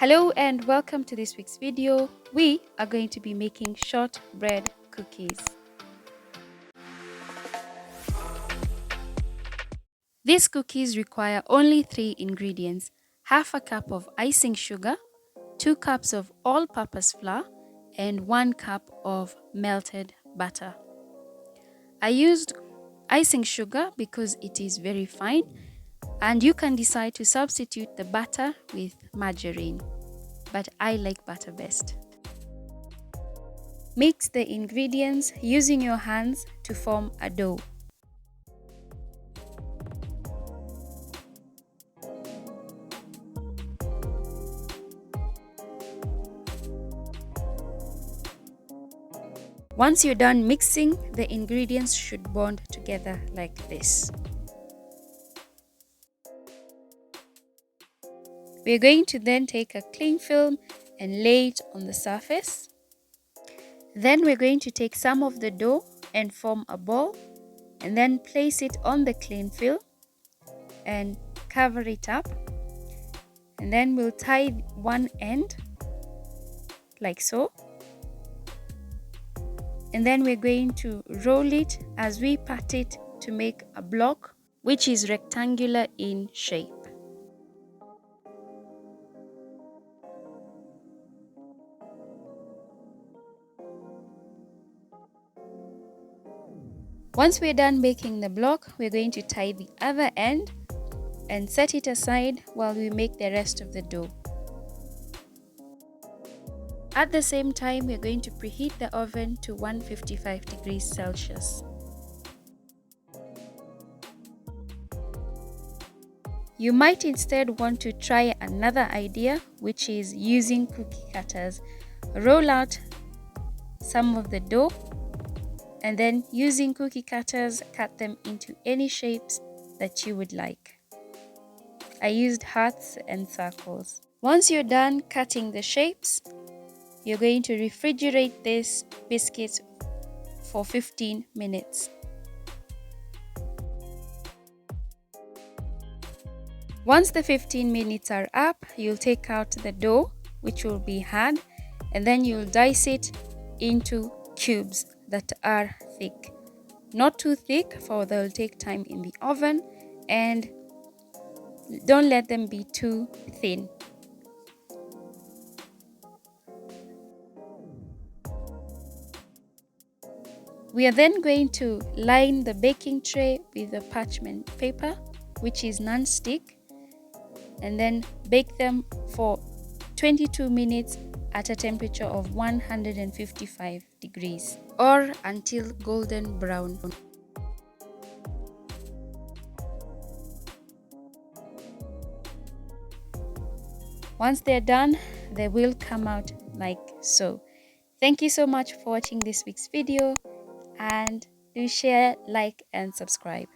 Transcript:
Hello and welcome to this week's video. We are going to be making shortbread cookies. These cookies require only 3 ingredients: half a cup of icing sugar, 2 cups of all-purpose flour, and 1 cup of melted butter. I used icing sugar because it is very fine, and you can decide to substitute the butter with margarine, but I like butter best. Mix the ingredients using your hands to form a dough. Once you're done mixing, the ingredients should bond together like this. We're going to then take a cling film and lay it on the surface. Then we're going to take some of the dough and form a ball, and then place it on the cling film and cover it up. And then we'll tie one end like so. And then we're going to roll it as we pat it to make a block which is rectangular in shape. Once we're done making the block, we're going to tie the other end and set it aside while we make the rest of the dough. At the same time, we're going to preheat the oven to 155 degrees Celsius. You might instead want to try another idea, which is using cookie cutters. Roll out some of the dough and then using cookie cutters, cut them into any shapes that you would like. I used hearts and circles. Once you're done cutting the shapes, you're going to refrigerate this biscuit for 15 minutes. Once the 15 minutes are up, you'll take out the dough, which will be hard, and then you'll dice it into cubes that are thick. Not too thick, for they'll take time in the oven, and don't let them be too thin. We are then going to line the baking tray with a parchment paper, which is non-stick, and then bake them for 22 minutes at a temperature of 155 degrees or until golden brown. Once they're done, they will come out like so. Thank you so much for watching this week's video, and do share, like, and subscribe.